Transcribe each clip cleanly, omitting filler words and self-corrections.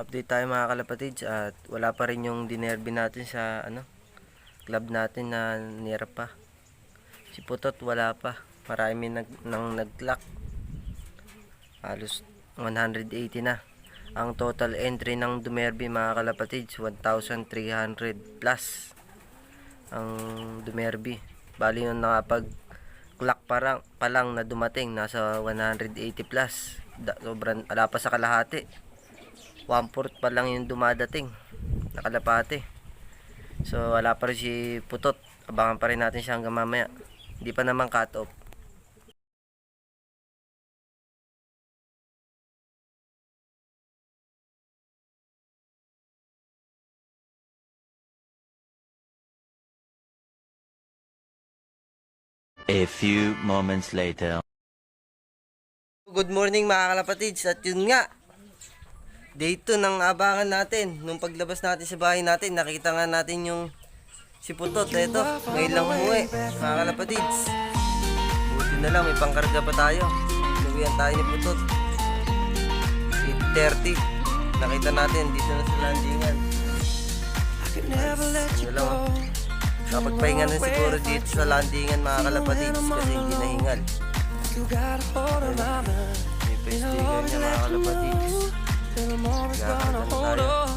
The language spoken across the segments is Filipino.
Update tayo mga kalapatids at wala pa rin yung dinerby natin sa club natin na nira pa. Si Putot wala pa. Marami nag-clock. Halos 180 na. Ang total entry ng Dumerby mga kalapatids 1,300 plus ang Dumerby. Bali yung nakapag-clock pa lang na dumating nasa 180 plus. Sobrang ala pa sa kalahati. 1/4 pa lang yung dumadating na kalapate. So wala pa rin si Putot. Abangan pa rin natin siya hanggang mamaya. Hindi pa naman cut off. A few moments later. Good morning mga kalapatids. At yun nga, day 2 ng abangan natin. Nung paglabas natin sa bahay natin, nakita nga natin yung si Putot. Ito, ngayon lang umuwi mga kalapatids. Buti na lang, may pangkarga pa tayo. Inuwihan tayo ni Putot 8:30. Nakita natin dito na sa landingan. Ano lang, kapagpahinga na siguro dito sa landingan mga kalapatids kasi hindi nahingal. May pestigan niya mga kalapatids. Gagawin tayo.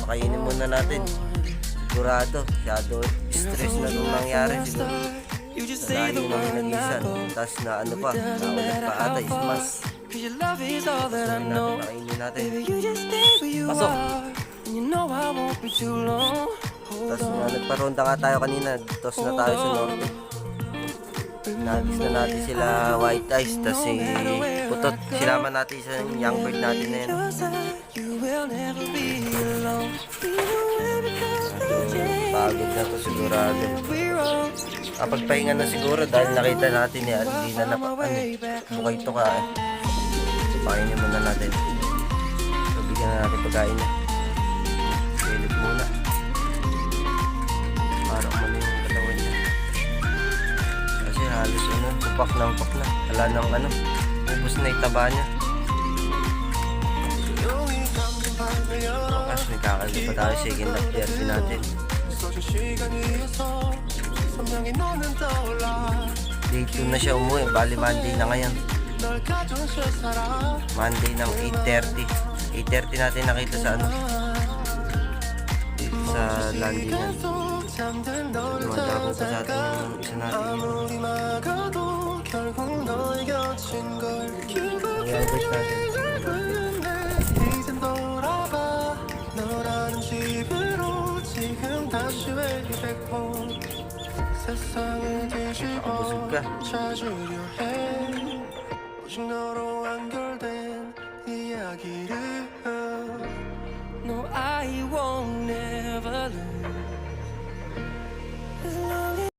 Pakainin muna natin. Sigurado, masyado stress na nung nangyari siguro. Nalayo na minagisan. Tapos na ano pa, naulat pa ata, ismas. Pakainin natin, pakainin natin. Pasok! Tapos nagparonda nga tayo kanina. Tos na tayo sa norte. Nabis na natin sila white eyes. Tapos si Putot, sinama natin sa young bird natin na yan. Pagod na to sigurado. Kapagpahinga na siguro dahil nakita natin ni hindi na bukay ito ka eh. So pakainin muna natin. So bigyan na natin pagkain niya. Silip muna. Parang mali yung katawan niya. Kasi halos upak na. Wala nang ubos na itaba niya. Bukas may kakalda pa tayo second lap jersey natin. Day 2 na siya umuwi. Bali Monday na ngayon. Monday ng 8:30. 8:30 natin nakita sa sa landingan. Lumatarap pa sa atin yung isa natin yun. I-average natin. Busog ka.